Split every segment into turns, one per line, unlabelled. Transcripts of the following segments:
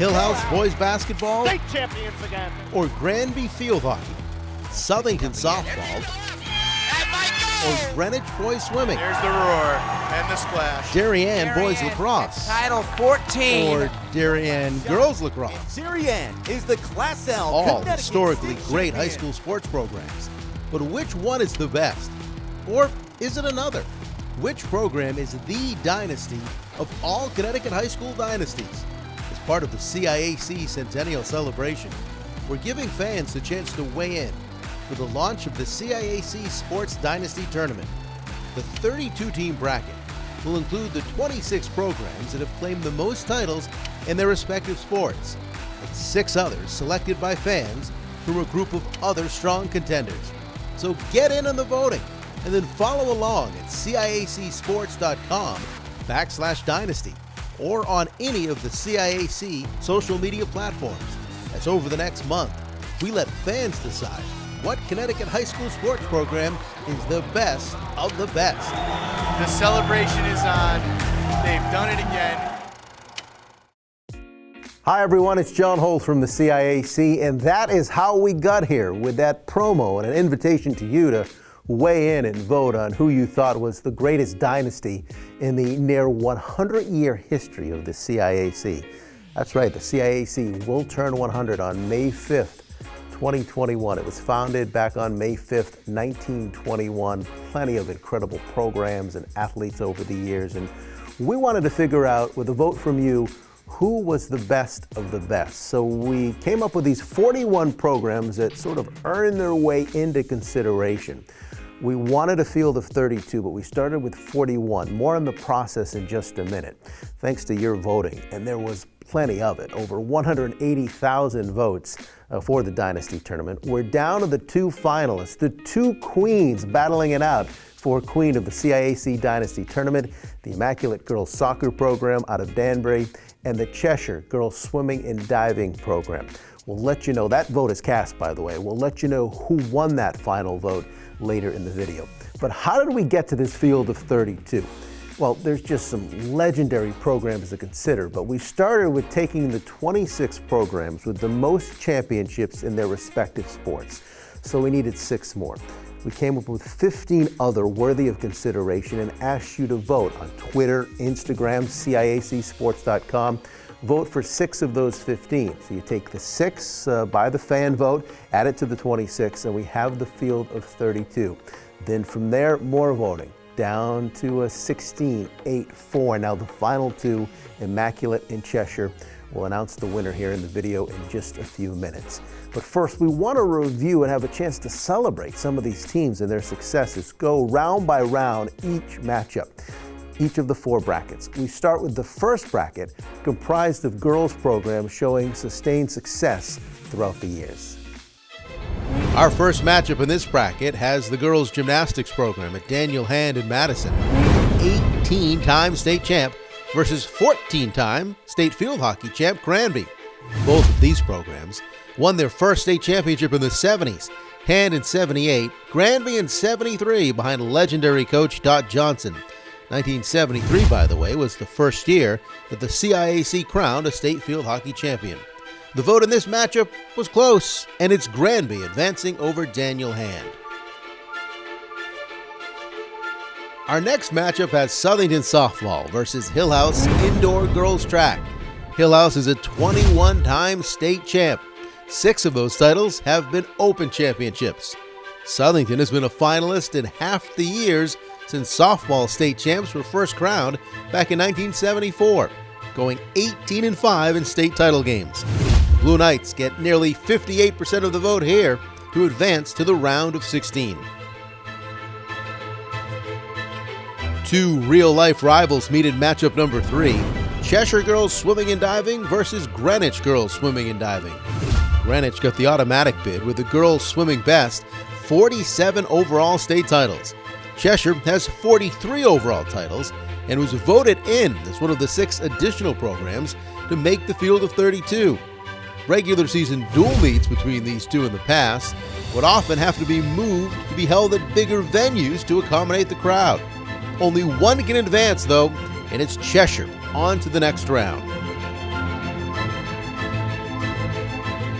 Hill House boys basketball,
State champions again.
or Granby field hockey, Southington softball, or Greenwich boys swimming,
There's the roar and the splash.
Darien boys lacrosse,
Title 14.
or Darien girls lacrosse.
Darien is the Class L.
All
Connecticut
historically
State
great high
champion.
school sports programs. But which one is the best? Or is it another? Which program is the dynasty of all Connecticut high school dynasties? As part of the CIAC Centennial Celebration, we're giving fans the chance to weigh in with the launch of the CIAC Sports Dynasty Tournament. The 32-team bracket will include the 26 programs that have claimed the most titles in their respective sports, and 6 others selected by fans from a group of other strong contenders. So get in on the voting and then follow along at CIACsports.com/dynasty or on any of the CIAC social media platforms. As over the next month, we let fans decide what Connecticut high school sports program is the best of the best.
The celebration is on. They've done it again.
Hi everyone, it's John Holt from the CIAC, and that is how we got here with that promo and an invitation to you to weigh in and vote on who you thought was the greatest dynasty in the near 100-year history of the CIAC. That's right, the CIAC will turn 100 on May 5th, 2021. It was founded back on May 5th, 1921. Plenty of incredible programs and athletes over the years, and we wanted to figure out, with a vote from you, who was the best of the best. So we came up with these 41 programs that sort of earned their way into consideration. We wanted a field of 32, but we started with 41. More on the process in just a minute, thanks to your voting, and there was plenty of it. Over 180,000 votes for the Dynasty Tournament. We're down to the 2 finalists, the 2 queens battling it out for Queen of the CIAC Dynasty Tournament, the Immaculate Girls Soccer Program out of Danbury, and the Cheshire Girls Swimming and Diving Program. We'll let you know, that vote is cast, by the way. We'll let you know who won that final vote later in the video. But how did we get to this field of 32? Well, there's just some legendary programs to consider, but we started with taking the 26 programs with the most championships in their respective sports. So we needed 6 more. We came up with 15 other worthy of consideration and asked you to vote on Twitter, Instagram, CIACsports.com. Vote for 6 of those 15. So you take the 6 by the fan vote, add it to the 26, and we have the field of 32. Then from there, more voting, down to a 16, 8, 4. Now the final 2, Immaculate and Cheshire. We'll announce the winner here in the video in just a few minutes. But first, we want to review and have a chance to celebrate some of these teams and their successes. Go round by round each matchup, each of the 4 brackets. We start with the first bracket, comprised of girls programs showing sustained success throughout the years. Our first matchup in this bracket has the girls gymnastics program at Daniel Hand in Madison, 18-time state champ versus 14-time state field hockey champ Granby. Both of these programs won their first state championship in the 70s, Hand in 78, Granby in 73 behind legendary coach Dot Johnson. 1973, by the way, was the first year that the CIAC crowned a state field hockey champion. The vote in this matchup was close, and it's Granby advancing over Daniel Hand. Our next matchup has Southington softball versus Hill House indoor girls track. Hill House is a 21-time state champ. 6 of those titles have been open championships. Southington has been a finalist in half the years since softball state champs were first crowned back in 1974, going 18-5 in state title games. Blue Knights get nearly 58% of the vote here to advance to the round of 16. 2 real-life rivals meet in matchup number 3, Cheshire Girls Swimming and Diving versus Greenwich Girls Swimming and Diving. Greenwich got the automatic bid with the girls swimming best, 47 overall state titles. Cheshire has 43 overall titles and was voted in as one of the 6 additional programs to make the field of 32. Regular season dual meets between these 2 in the past would often have to be moved to be held at bigger venues to accommodate the crowd. Only one can advance, though, and it's Cheshire on to the next round.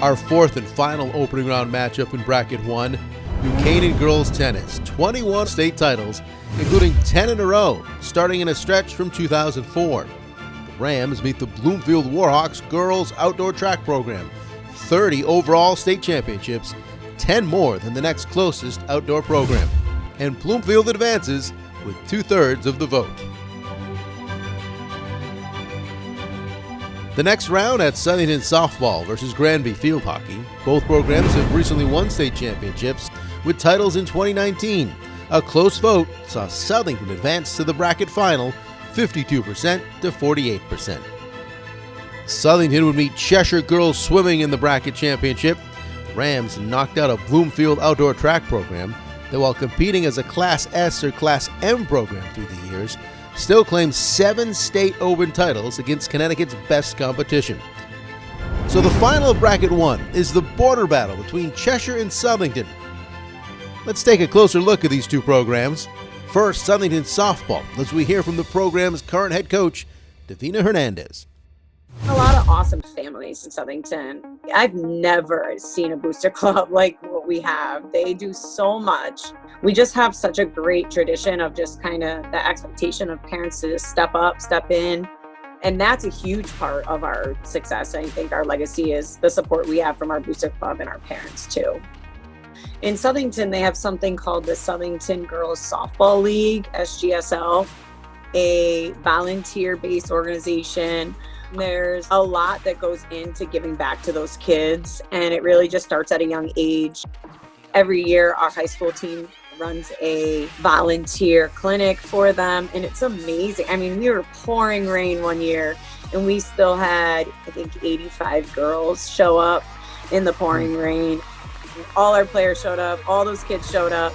Our fourth and final opening round matchup in Bracket 1, New Canaan girls tennis, 21 state titles, including 10 in a row, starting in a stretch from 2004. The Rams meet the Bloomfield Warhawks girls outdoor track program, 30 overall state championships, 10 more than the next closest outdoor program. And Bloomfield advances with 2/3 of the vote. The next round at Southington softball versus Granby field hockey. Both programs have recently won state championships with titles in 2019. A close vote saw Southington advance to the bracket final, 52% to 48%. Southington would meet Cheshire girls swimming in the bracket championship. The Rams knocked out a Bloomfield outdoor track program that, while competing as a Class S or Class M program through the years, still claims 7 state open titles against Connecticut's best competition. So the final of Bracket 1 is the border battle between Cheshire and Southington. Let's take a closer look at these two programs. First, Southington softball, as we hear from the program's current head coach, Davina Hernandez.
A lot of awesome families in Southington. I've never seen a booster club like what we have. They do so much. We just have such a great tradition of just kind of the expectation of parents to step up, step in. And that's a huge part of our success. I think our legacy is the support we have from our booster club and our parents too. In Southington, they have something called the Southington Girls Softball League, SGSL, a volunteer-based organization. There's a lot that goes into giving back to those kids, and it really just starts at a young age. Every year, our high school team runs a volunteer clinic for them, and it's amazing. I mean, we were pouring rain one year, and we still had, I think, 85 girls show up in the pouring rain. All our players showed up, all those kids showed up.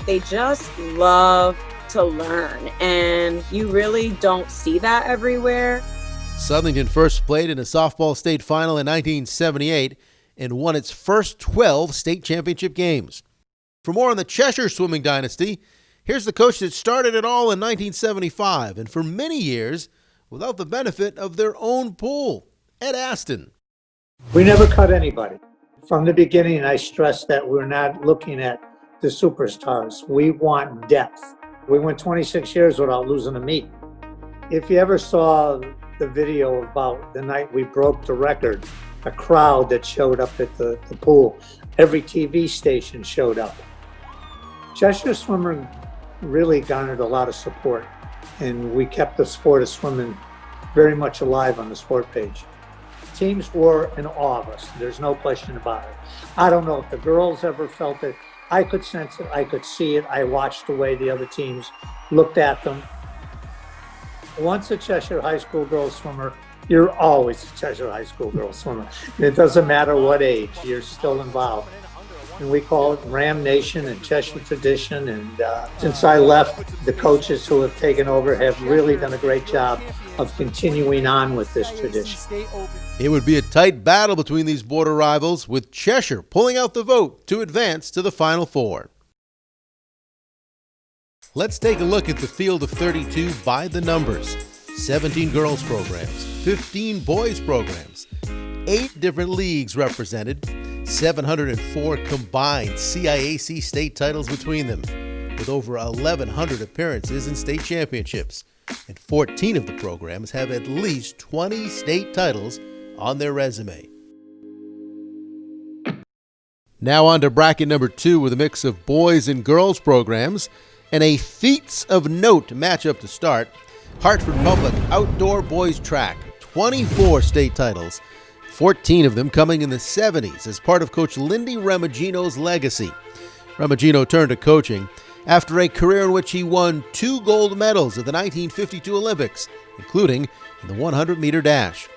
They just love to learn, and you really don't see that everywhere.
Southington first played in a softball state final in 1978 and won its first 12 state championship games. For more on the Cheshire swimming dynasty, here's the coach that started it all in 1975 and for many years without the benefit of their own pool, Ed Aston.
We never cut anybody. From the beginning, I stressed that we're not looking at the superstars. We want depth. We went 26 years without losing a meet. If you ever saw the video about the night we broke the record, a crowd that showed up at the pool, every TV station showed up. Cheshire Swimmer really garnered a lot of support, and we kept the sport of swimming very much alive on the sport page. Teams were in awe of us. There's no question about it. I don't know if the girls ever felt it. I could sense it. I could see it. I watched the way the other teams looked at them. Once a Cheshire High School girl swimmer, you're always a Cheshire High School girl swimmer. It doesn't matter what age, you're still involved. And we call it Ram Nation and Cheshire Tradition. And since I left, the coaches who have taken over have really done a great job of continuing on with this tradition.
It would be a tight battle between these border rivals, with Cheshire pulling out the vote to advance to the Final Four. Let's take a look at the field of 32 by the numbers. 17 girls programs, 15 boys programs, 8 different leagues represented, 704 combined CIAC state titles between them, with over 1,100 appearances in state championships, and 14 of the programs have at least 20 state titles on their resume. Now on to bracket number 2 with a mix of boys and girls programs, and a feats of note matchup to start. Hartford Public Outdoor Boys Track, 24 state titles, 14 of them coming in the 70s as part of Coach Lindy Remigino's legacy. Remigino turned to coaching after a career in which he won 2 gold medals at the 1952 Olympics, including in the 100-meter dash.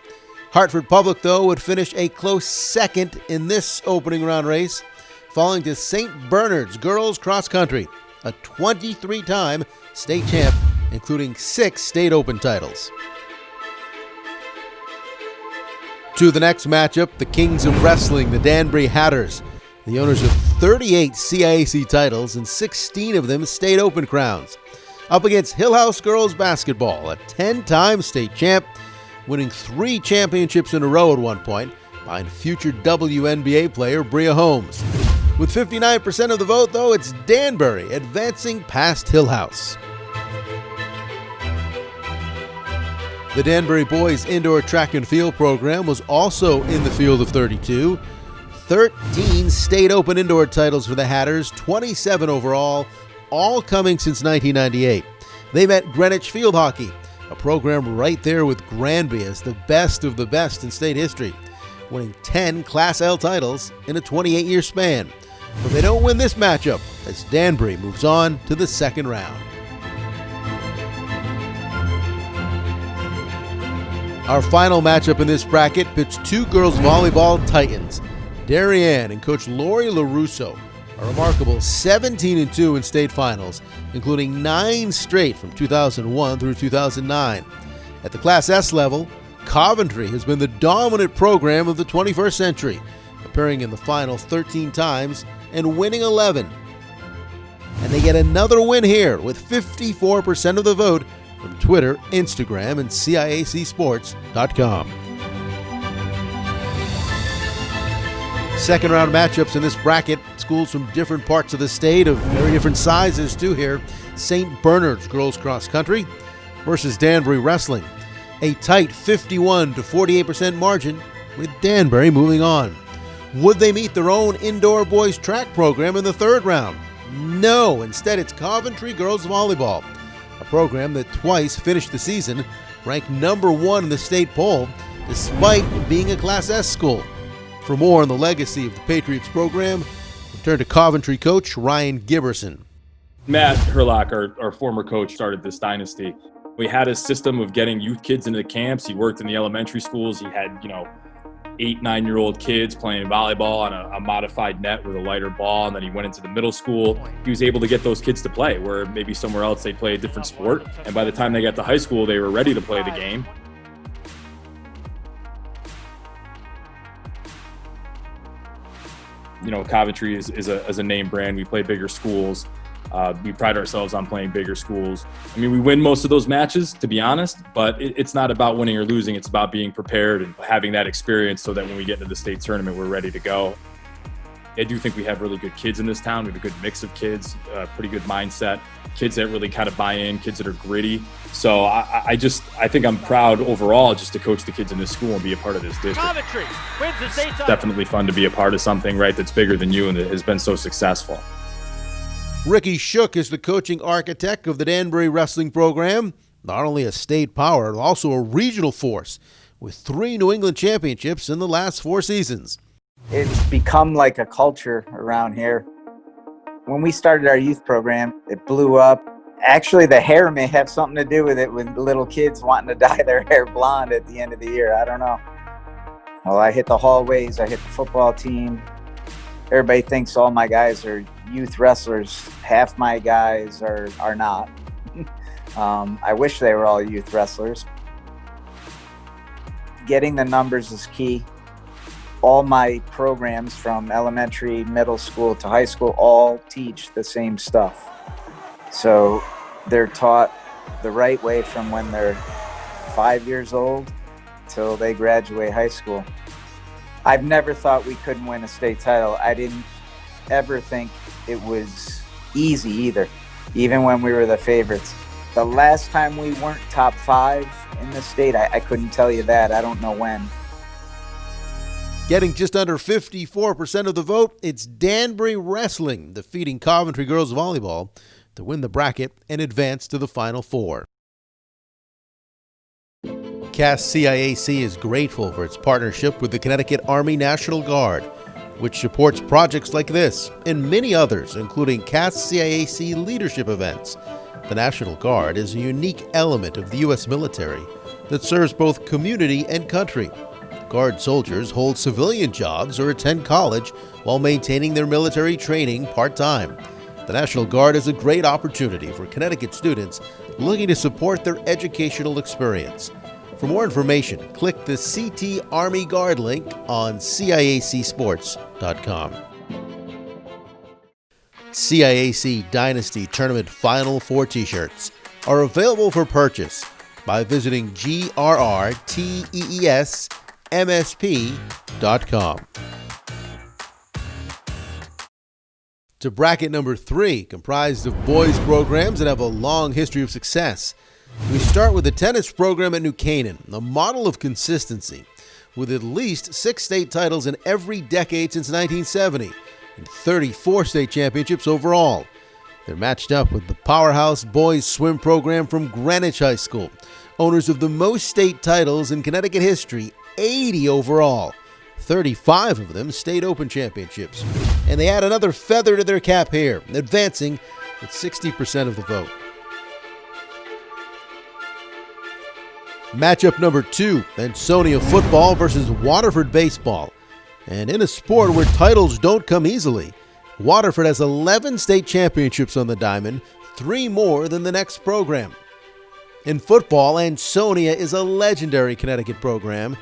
Hartford Public, though, would finish a close second in this opening round race, falling to St. Bernard's girls cross country, a 23-time state champ, including 6 state open titles. To the next matchup, the Kings of Wrestling, the Danbury Hatters, the owners of 38 CIAC titles and 16 of them state open crowns, up against Hill House Girls Basketball, a 10-time state champ, winning 3 championships in a row at one point, behind future WNBA player Bria Holmes. With 59% of the vote, though, it's Danbury advancing past Hillhouse. The Danbury boys indoor track and field program was also in the field of 32. 13 state open indoor titles for the Hatters, 27 overall, all coming since 1998. They met Greenwich Field Hockey, a program right there with Granby as the best of the best in state history, winning 10 Class L titles in a 28-year span. But they don't win this matchup as Danbury moves on to the second round. Our final matchup in this bracket pits two girls volleyball titans. Darien and coach Lori LaRusso, a remarkable 17-2 in state finals, including 9 straight from 2001 through 2009. At the Class S level, Coventry has been the dominant program of the 21st century, appearing in the final 13 times and winning 11. And they get another win here with 54% of the vote from Twitter, Instagram, and CIACsports.com. Second round matchups in this bracket. Schools from different parts of the state of very different sizes too here. St. Bernard's girls cross country versus Danbury wrestling. A tight 51-48% margin with Danbury moving on. Would they meet their own indoor boys track program in the third round? No, instead it's Coventry girls volleyball, a program that twice finished the season ranked number 1 in the state poll despite being a Class S school. For more on the legacy of the Patriots program, we turn to Coventry coach Ryan Giberson.
Matt Herlock, our former coach, started this dynasty. We had a system of getting youth kids into the camps. He worked in the elementary schools. He had, 8, 9-year-old kids playing volleyball on a modified net with a lighter ball, and then he went into the middle school. He was able to get those kids to play, where maybe somewhere else they play a different sport. And by the time they got to high school, they were ready to play the game. Coventry is a name brand. We play bigger schools. We pride ourselves on playing bigger schools. We win most of those matches, to be honest, but it's not about winning or losing. It's about being prepared and having that experience so that when we get into the state tournament, we're ready to go. I do think we have really good kids in this town. We have a good mix of kids, pretty good mindset, kids that really kind of buy in, kids that are gritty. So I think I'm proud overall just to coach the kids in this school and be a part of this district.
Coventry wins the state title.
Definitely fun to be a part of something, right, that's bigger than you and that has been so successful.
Ricky Shook is the coaching architect of the Danbury wrestling program. Not only a state power, but also a regional force with 3 New England championships in the last 4 seasons.
It's become like a culture around here. When we started our youth program, it blew up. Actually, the hair may have something to do with it, with little kids wanting to dye their hair blonde at the end of the year. I don't know. Well, I hit the hallways. I hit the football team. Everybody thinks all my guys are youth wrestlers. Half my guys are not. I wish they were all youth wrestlers. Getting the numbers is key. All my programs from elementary, middle school to high school all teach the same stuff. So they're taught the right way from when they're 5 years old till they graduate high school. I've never thought we couldn't win a state title. I didn't ever think it was easy either, even when we were the favorites. The last time we weren't top 5 in the state, I couldn't tell you that. I don't know when.
Getting just under 54% of the vote, it's Danbury Wrestling defeating Coventry Girls Volleyball to win the bracket and advance to the Final Four. CAS-CIAC is grateful for its partnership with the Connecticut Army National Guard, which supports projects like this and many others, including CAS-CIAC leadership events. The National Guard is a unique element of the U.S. military that serves both community and country. Guard soldiers hold civilian jobs or attend college while maintaining their military training part-time. The National Guard is a great opportunity for Connecticut students looking to support their educational experience. For more information, click the CT Army Guard link on CIACsports.com. CIAC Dynasty Tournament Final Four t-shirts are available for purchase by visiting grrteesmsp.com. sports.com. To bracket number 3, comprised of boys programs that have a long history of success. We start with the tennis program at New Canaan, a model of consistency, with at least 6 state titles in every decade since 1970 and 34 state championships overall. They're matched up with the powerhouse boys swim program from Greenwich High School, owners of the most state titles in Connecticut history, 80 overall. 35 of them state open championships. And they add another feather to their cap here, advancing with 60% of the vote. Matchup number 2, Ansonia football versus Waterford baseball. And in a sport where titles don't come easily, Waterford has 11 state championships on the diamond, 3 more than the next program. In football, Ansonia is a legendary Connecticut program.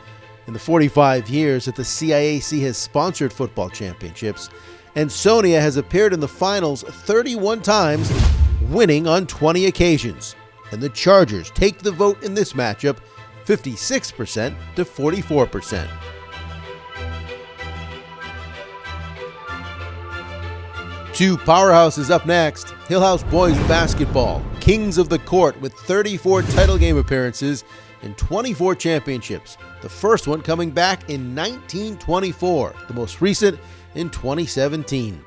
In the 45 years that the CIAC has sponsored football championships, Ansonia has appeared in the finals 31 times, winning on 20 occasions. And the Chargers take the vote in this matchup 56% to 44%. Two powerhouses up next. Hillhouse boys basketball, kings of the court with 34 title game appearances and 24 championships. The first one coming back in 1924, the most recent in 2017.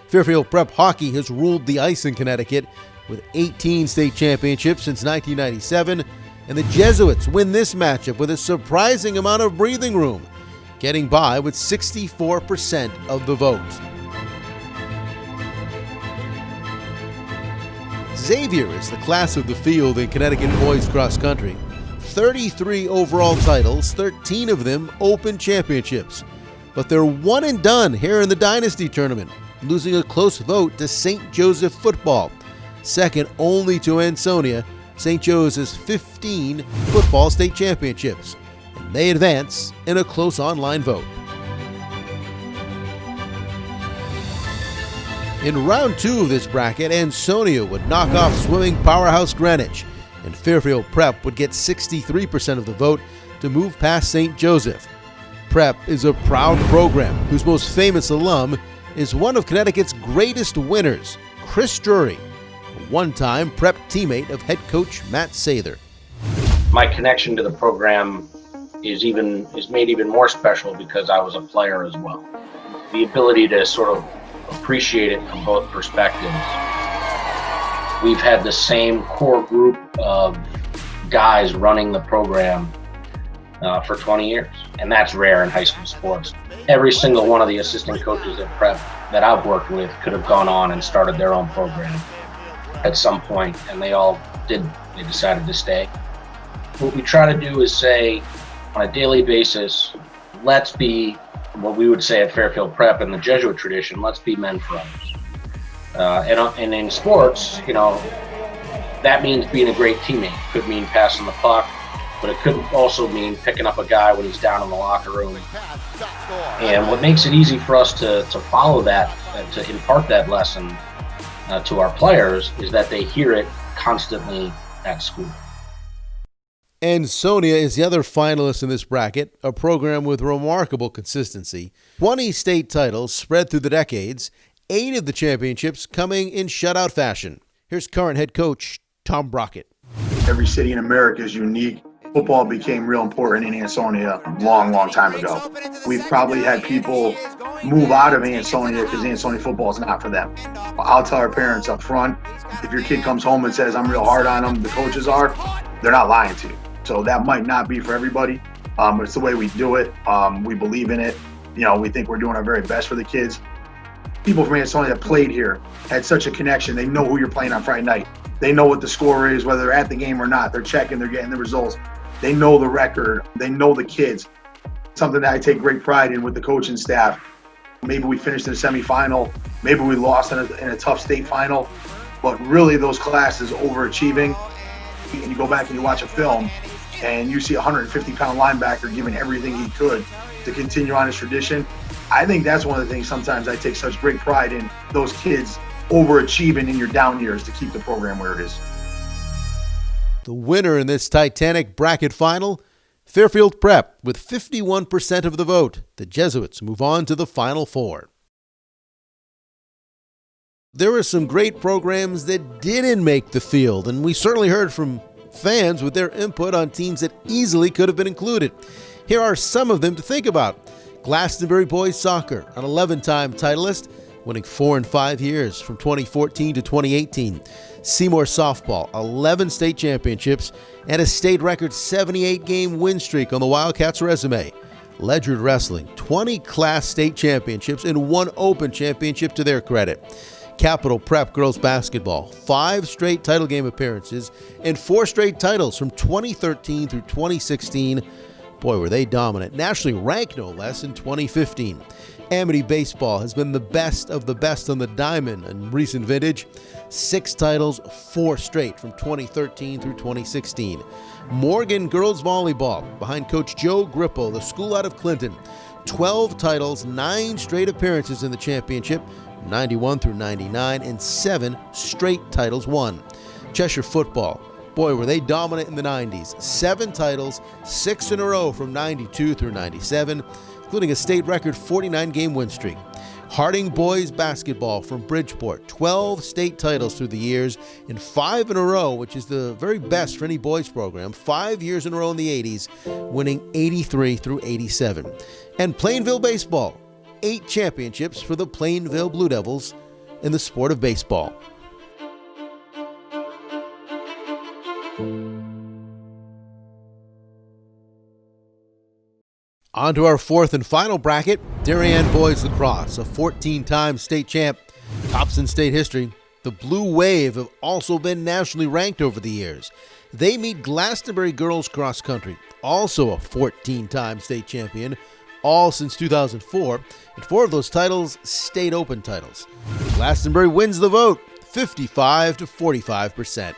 Fairfield Prep hockey has ruled the ice in Connecticut with 18 state championships since 1997, and the Jesuits win this matchup with a surprising amount of breathing room, getting by with 64% of the vote. Xavier is the class of the field in Connecticut boys cross country. 33 overall titles, 13 of them open championships. But they're one and done here in the Dynasty tournament, losing a close vote to St. Joseph football. Second only to Ansonia, St. Joe's 15 football state championships, and they advance in a close online vote. In round 2 of this bracket, Ansonia would knock off swimming powerhouse Greenwich, and Fairfield Prep would get 63% of the vote to move past St. Joseph. Prep is a proud program whose most famous alum is one of Connecticut's greatest winners, Chris Drury, a one-time Prep teammate of head coach Matt Sather.
My connection to the program is made even more special because I was a player as well. The ability to sort of appreciate it from both perspectives. We've had the same core group of guys running the program for 20 years, and that's rare in high school sports. Every single one of the assistant coaches at Prep that I've worked with could have gone on and started their own program at some point, and they all didn't. They decided to stay. What we try to do is say on a daily basis, let's be what we would say at Fairfield Prep in the Jesuit tradition, let's be men for others. And in sports, that means being a great teammate. Could mean passing the puck, but it could also mean picking up a guy when he's down in the locker room. And what makes it easy for us to follow that, to impart that lesson to our players, is that they hear it constantly at school.
Ansonia is the other finalist in this bracket, a program with remarkable consistency. 20 state titles spread through the decades, 8 of the championships coming in shutout fashion. Here's current head coach Tom Brockett.
Every city in America is unique. Football became real important in Ansonia a long, long time ago. We've probably had people move out of Ansonia because Ansonia football is not for them. I'll tell our parents up front, if your kid comes home and says, I'm real hard on them, the coaches are, they're not lying to you. So that might not be for everybody, but it's the way we do it. We believe in it. We think we're doing our very best for the kids. People from Ansonia that played here had such a connection. They know who you're playing on Friday night. They know what the score is, whether they're at the game or not. They're checking, they're getting the results. They know the record. They know the kids. Something that I take great pride in with the coaching staff. Maybe we finished in a semifinal. Maybe we lost in a tough state final. But really those classes overachieving. And you go back and you watch a film and you see a 150-pound linebacker giving everything he could to continue on his tradition. I think that's one of the things sometimes I take such great pride in, those kids overachieving in your down years to keep the program where it is.
The winner in this Titanic bracket final, Fairfield Prep with 51% of the vote. The Jesuits move on to the Final Four. There were some great programs that didn't make the field, and we certainly heard from fans with their input on teams that easily could have been included. Here are some of them to think about. Glastonbury Boys Soccer, an 11-time titleist, winning 4 and 5 years from 2014 to 2018. Seymour Softball, 11 state championships, and a state record 78-game win streak on the Wildcats' resume. Ledyard Wrestling, 20 Class state championships and 1 Open championship to their credit. Capital Prep Girls Basketball, 5 straight title game appearances and 4 straight titles from 2013 through 2016. Boy, were they dominant. Nationally ranked, no less, in 2015. Amity Baseball has been the best of the best on the diamond in recent vintage. 6 titles, 4 straight from 2013 through 2016. Morgan Girls Volleyball, behind Coach Joe Grippo, the school out of Clinton. 12 titles, 9 straight appearances in the championship, 91 through 99, and 7 straight titles won. Cheshire Football, boy, were they dominant in the 90s. 7 titles, 6 in a row from 92 through 97, including a state record 49-game win streak. Harding Boys Basketball from Bridgeport, 12 state titles through the years, and 5 in a row, which is the very best for any boys program, 5 years in a row in the 80s, winning 83 through 87. And Plainville Baseball, 8 championships for the Plainville Blue Devils in the sport of baseball. On to our 4th and final bracket, Darien Boys Lacrosse, a 14-time state champ, tops in state history. The Blue Wave have also been nationally ranked over the years. They meet Glastonbury Girls Cross Country, also a 14-time state champion, all since 2004, and 4 of those titles, state open titles. Glastonbury wins the vote, 55 to 45%.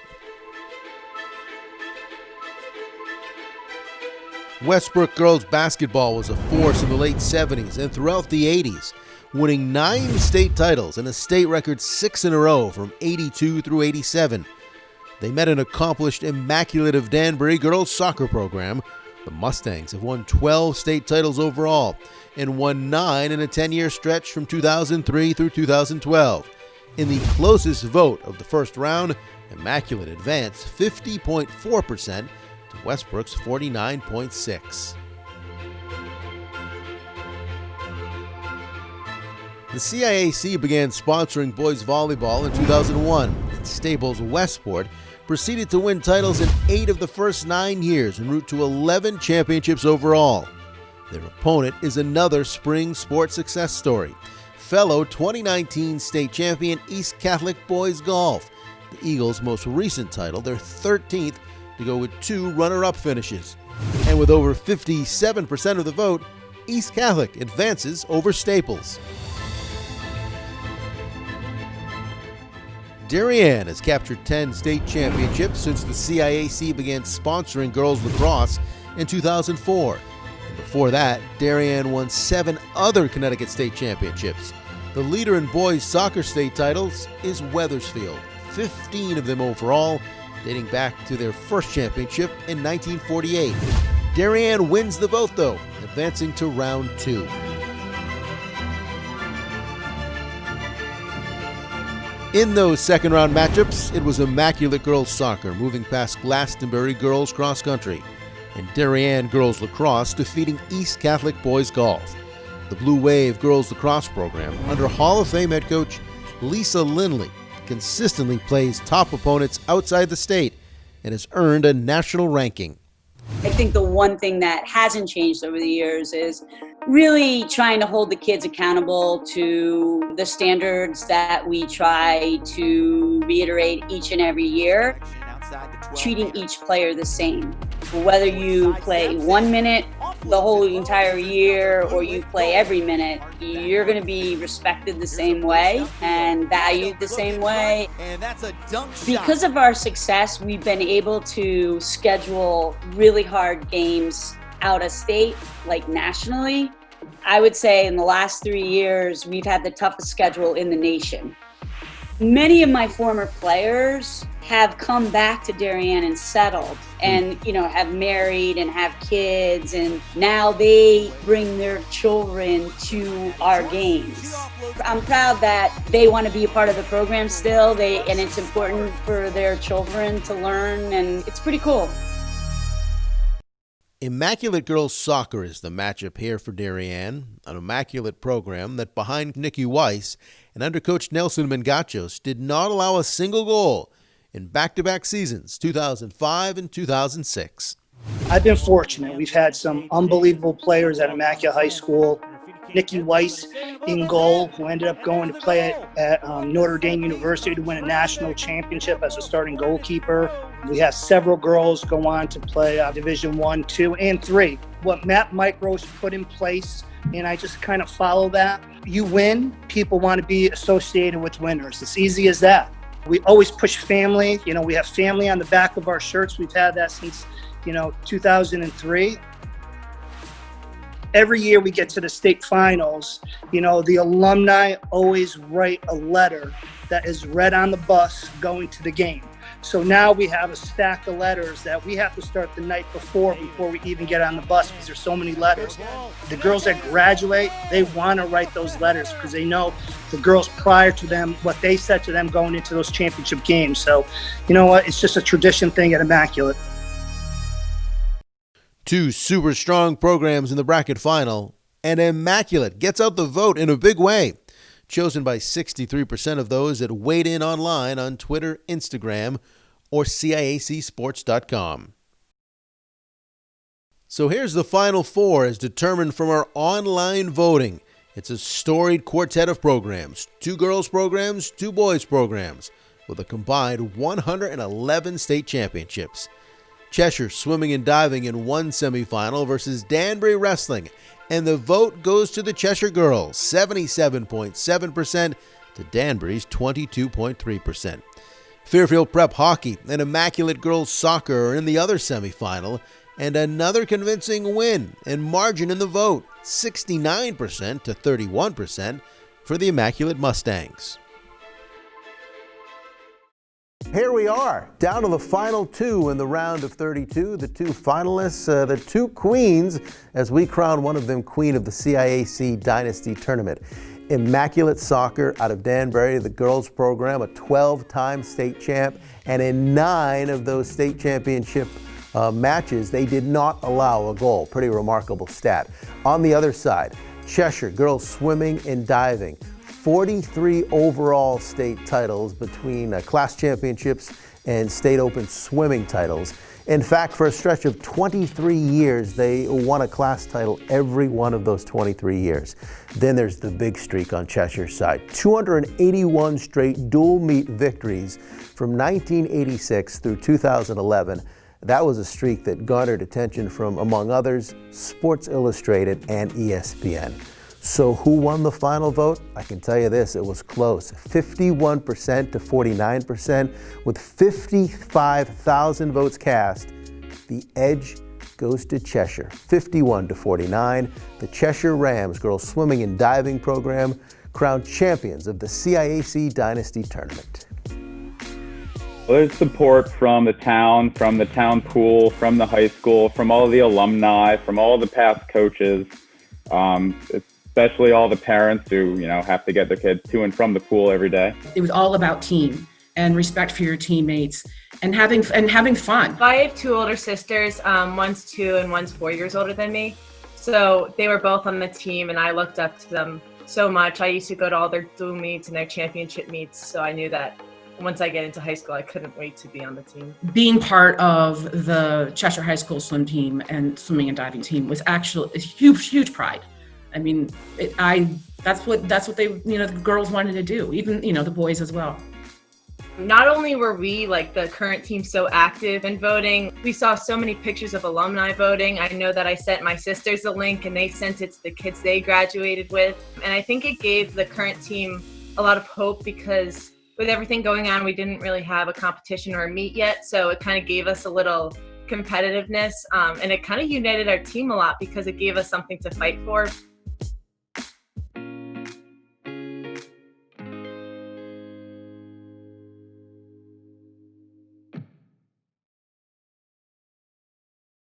Westbrook girls basketball was a force in the late 70s and throughout the 80s, winning 9 state titles and a state record 6 in a row from 82 through 87. They met an accomplished Immaculate of Danbury girls soccer program. The Mustangs have won 12 state titles overall and won 9 in a 10-year stretch from 2003 through 2012. In the closest vote of the first round, Immaculate advanced 50.4% to Westbrook's 49.6%. The CIAC began sponsoring boys volleyball in 2001, and Stables Westport proceeded to win titles in 8 of the first 9 years en route to 11 championships overall. Their opponent is another spring sports success story, fellow 2019 state champion East Catholic Boys Golf, the Eagles' most recent title, their 13th to go with 2 runner-up finishes. And with over 57% of the vote, East Catholic advances over Staples. Darien has captured 10 state championships since the CIAC began sponsoring girls lacrosse in 2004. And before that, Darien won 7 other Connecticut state championships. The leader in boys soccer state titles is Wethersfield, 15 of them overall, dating back to their first championship in 1948. Darien wins the vote, though, advancing to round 2. In those second-round matchups, it was Immaculate Girls Soccer moving past Glastonbury Girls Cross Country, and Darien Girls Lacrosse defeating East Catholic Boys Golf. The Blue Wave Girls Lacrosse program, under Hall of Fame head coach Lisa Lindley, consistently plays top opponents outside the state and has earned a national ranking.
I think the one thing that hasn't changed over the years is really trying to hold the kids accountable to the standards that we try to reiterate each and every year, treating each player the same. Whether you play 1 minute the whole entire year or you play every minute, you're going to be respected the same way and valued the same way. Because of our success, we've been able to schedule really hard games out of state, like nationally. I would say in the last 3 years, we've had the toughest schedule in the nation. Many of my former players have come back to Darien and settled and, have married and have kids, and now they bring their children to our games. I'm proud that they want to be a part of the program still, and it's important for their children to learn, and it's pretty cool.
Immaculate Girls Soccer is the matchup here for Darien, an immaculate program that behind Nikki Weiss and under Coach Nelson Mangachos did not allow a single goal in back-to-back seasons, 2005 and 2006.
I've been fortunate. We've had some unbelievable players at Immaculate High School. Nikki Weiss in goal, who ended up going to play at Notre Dame University to win a national championship as a starting goalkeeper. We have several girls go on to play Division 1, 2, and 3. What Matt Micros put in place, and I just kind of follow that. You win, people want to be associated with winners. It's easy as that. We always push family. We have family on the back of our shirts. We've had that since, 2003. Every year we get to the state finals, the alumni always write a letter that is read on the bus going to the game. So now we have a stack of letters that we have to start the night before we even get on the bus, because there's so many letters. The girls that graduate, they want to write those letters because they know the girls prior to them, what they said to them going into those championship games. So, you know what? It's just a tradition thing at Immaculate.
Two super strong programs in the bracket final, and Immaculate gets out the vote in a big way. Chosen by 63% of those that weighed in online on Twitter, Instagram, or CIACsports.com. So here's the final four as determined from our online voting. It's a storied quartet of programs, 2 girls programs, 2 boys programs, with a combined 111 state championships. Cheshire Swimming and Diving in one semifinal versus Danbury Wrestling, and the vote goes to the Cheshire Girls, 77.7% to Danbury's 22.3%. Fairfield Prep Hockey and Immaculate Girls Soccer are in the other semifinal, and another convincing win and margin in the vote, 69% to 31% for the Immaculate Mustangs. Here we are, down to the final 2 in the round of 32. The 2 finalists, the 2 queens, as we crown one of them queen of the CIAC Dynasty tournament. Immaculate Soccer out of Danbury, the girls program, a 12-time state champ, and in 9 of those state championship matches, they did not allow a goal. Pretty remarkable stat. On the other side, Cheshire Girls Swimming and Diving. 43 overall state titles between class championships and state open swimming titles. In fact, for a stretch of 23 years, they won a class title every one of those 23 years. Then there's the big streak on Cheshire's side. 281 straight dual meet victories from 1986 through 2011. That was a streak that garnered attention from, among others, Sports Illustrated and ESPN. So who won the final vote? I can tell you this, it was close. 51% to 49%, with 55,000 votes cast. The edge goes to Cheshire, 51 to 49. The Cheshire Rams girls swimming and diving program crowned champions of the CIAC Dynasty tournament.
Well, there's support from the town pool, from the high school, from all the alumni, from all the past coaches. Especially all the parents who, have to get their kids to and from the pool every day.
It was all about team and respect for your teammates and having fun.
I have 2 older sisters. One's 2 and one's 4 years older than me. So they were both on the team and I looked up to them so much. I used to go to all their dual meets and their championship meets. So I knew that once I get into high school, I couldn't wait to be on the team. Being part of the Cheshire High School swim team and swimming and diving team was actually a huge pride. I mean, that's what they, the girls wanted to do, even, the boys as well. Not only were we, the current team, so active in voting, we saw so many pictures of alumni voting. I know that I sent my sisters a link and they sent it to the kids they graduated with. And I think it gave the current team a lot of hope because with everything going on, we didn't really have a competition or a meet yet. So it kind of gave us a little competitiveness and it kind of united our team a lot because it gave us something to fight for.